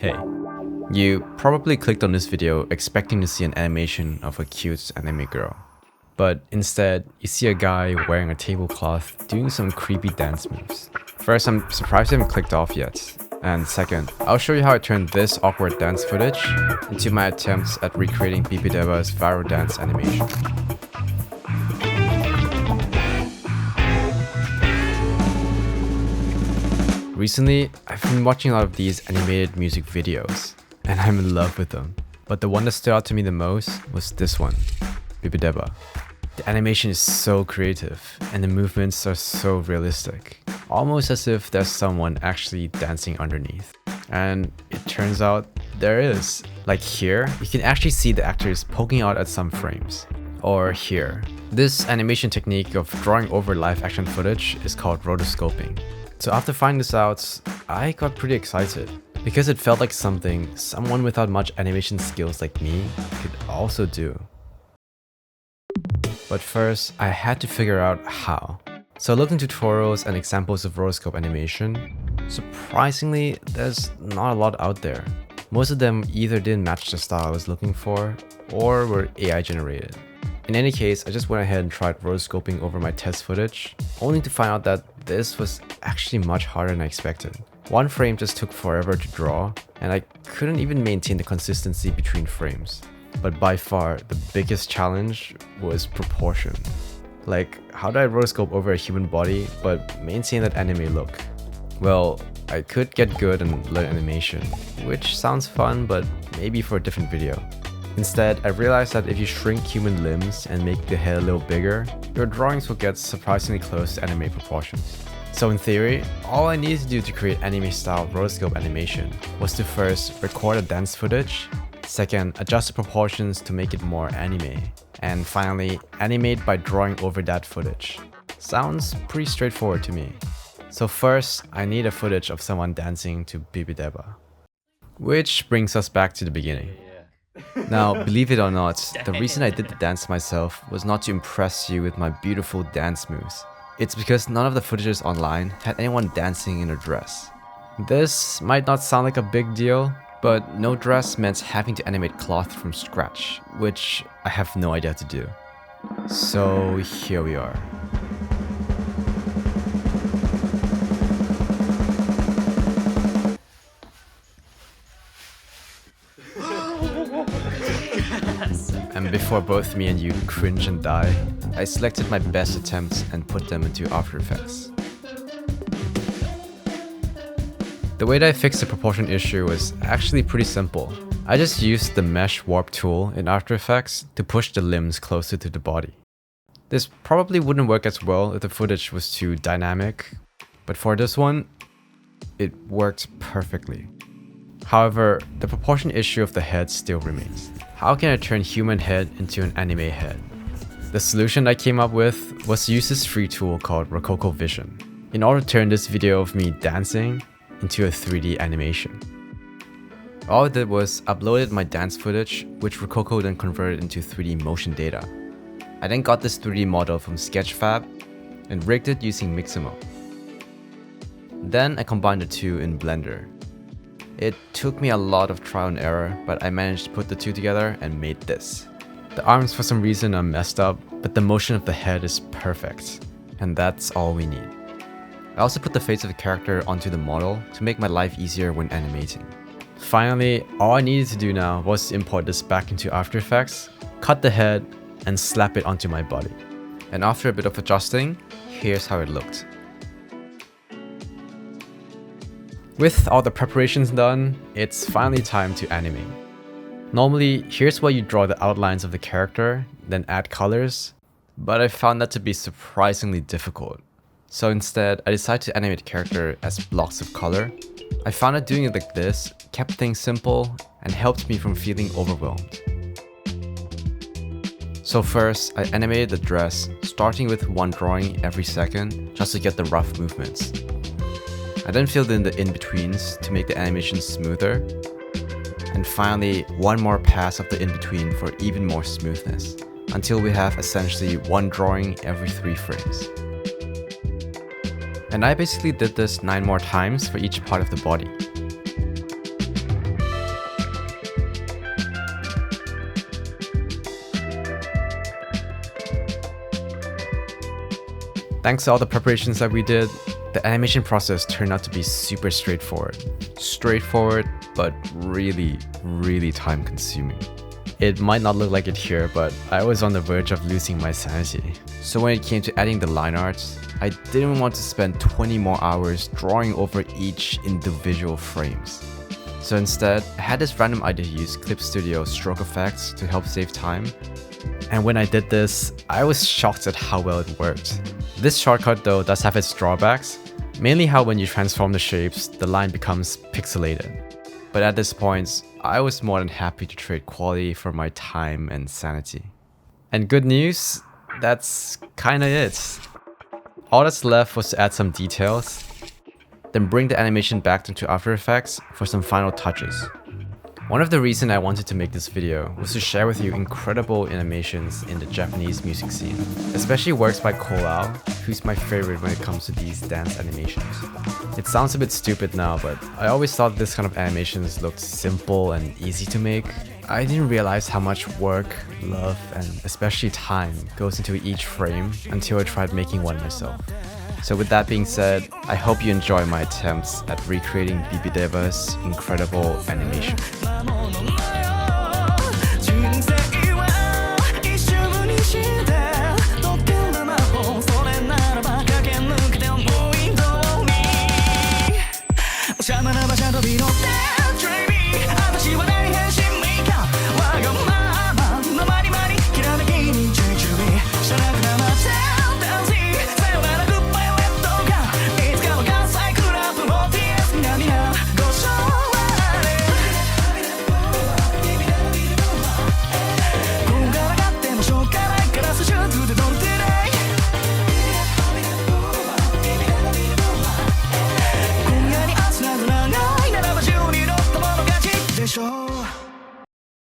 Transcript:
Hey, you probably clicked on this video expecting to see an animation of a cute anime girl. But instead, you see a guy wearing a tablecloth doing some creepy dance moves. First, I'm surprised you haven't clicked off yet. And second, I'll show you how I turned this awkward dance footage into my attempts at recreating BIBBIDIBA's viral dance animation. Recently, I've been watching a lot of these animated music videos, and I'm in love with them. But the one that stood out to me the most was this one, BIBBIDIBA. The animation is so creative, and the movements are so realistic, almost as if there's someone actually dancing underneath. And it turns out there is. Like here, you can actually see the actors poking out at some frames. Or here. This animation technique of drawing over live action footage is called rotoscoping. So after finding this out, I got pretty excited because it felt like something someone without much animation skills like me could also do. But first, I had to figure out how. So I looked into tutorials and examples of rotoscope animation. Surprisingly, there's not a lot out there. Most of them either didn't match the style I was looking for or were AI generated. In any case, I just went ahead and tried rotoscoping over my test footage, only to find out that this was actually much harder than I expected. One frame just took forever to draw, and I couldn't even maintain the consistency between frames. But by far, the biggest challenge was proportion. Like, how do I rotoscope over a human body, but maintain that anime look? Well, I could get good and learn animation, which sounds fun, but maybe for a different video. Instead, I realized that if you shrink human limbs and make the head a little bigger, your drawings will get surprisingly close to anime proportions. So in theory, all I needed to do to create anime-style rotoscope animation was to first record a dance footage, second, adjust the proportions to make it more anime, and finally, animate by drawing over that footage. Sounds pretty straightforward to me. So first, I need a footage of someone dancing to BIBBIDIBA. Which brings us back to the beginning. Now, believe it or not, the reason I did the dance myself was not to impress you with my beautiful dance moves. It's because none of the footages online had anyone dancing in a dress. This might not sound like a big deal, but no dress meant having to animate cloth from scratch, which I have no idea how to do. So here we are. And before both me and you cringe and die, I selected my best attempts and put them into After Effects. The way that I fixed the proportion issue was actually pretty simple. I just used the Mesh Warp tool in After Effects to push the limbs closer to the body. This probably wouldn't work as well if the footage was too dynamic, but for this one, it worked perfectly. However, the proportion issue of the head still remains. How can I turn human head into an anime head? The solution I came up with was to use this free tool called Rokoko Vision in order to turn this video of me dancing into a 3D animation. All I did was uploaded my dance footage, which Rokoko then converted into 3D motion data. I then got this 3D model from Sketchfab and rigged it using Mixamo. Then I combined the two in Blender. It took me a lot of trial and error, but I managed to put the two together and made this. The arms for some reason are messed up, but the motion of the head is perfect, and that's all we need. I also put the face of the character onto the model to make my life easier when animating. Finally, all I needed to do now was to import this back into After Effects, cut the head, and slap it onto my body. And after a bit of adjusting, here's how it looked. With all the preparations done, it's finally time to animate. Normally, here's where you draw the outlines of the character, then add colors, but I found that to be surprisingly difficult. So instead, I decided to animate the character as blocks of color. I found that doing it like this kept things simple and helped me from feeling overwhelmed. So first, I animated the dress, starting with one drawing every second just to get the rough movements. I then filled in the in-betweens to make the animation smoother. And finally, one more pass of the in-between for even more smoothness, until we have essentially one drawing every 3 frames. And I basically did this 9 more times for each part of the body. Thanks to all the preparations that we did, the animation process turned out to be super straightforward. Straightforward, but really, really time consuming. It might not look like it here, but I was on the verge of losing my sanity. So when it came to adding the line arts, I didn't want to spend 20 more hours drawing over each individual frames. So instead, I had this random idea to use Clip Studio stroke effects to help save time. And when I did this, I was shocked at how well it worked. This shortcut though does have its drawbacks, mainly how when you transform the shapes, the line becomes pixelated. But at this point, I was more than happy to trade quality for my time and sanity. And good news, that's kinda it. All that's left was to add some details, then bring the animation back into After Effects for some final touches. One of the reasons I wanted to make this video was to share with you incredible animations in the Japanese music scene, especially works by Kolau, who's my favorite when it comes to these dance animations. It sounds a bit stupid now, but I always thought this kind of animations looked simple and easy to make. I didn't realize how much work, love, and especially time goes into each frame until I tried making one myself. So with that being said, I hope you enjoy my attempts at recreating BIBBIDIBA's incredible animation.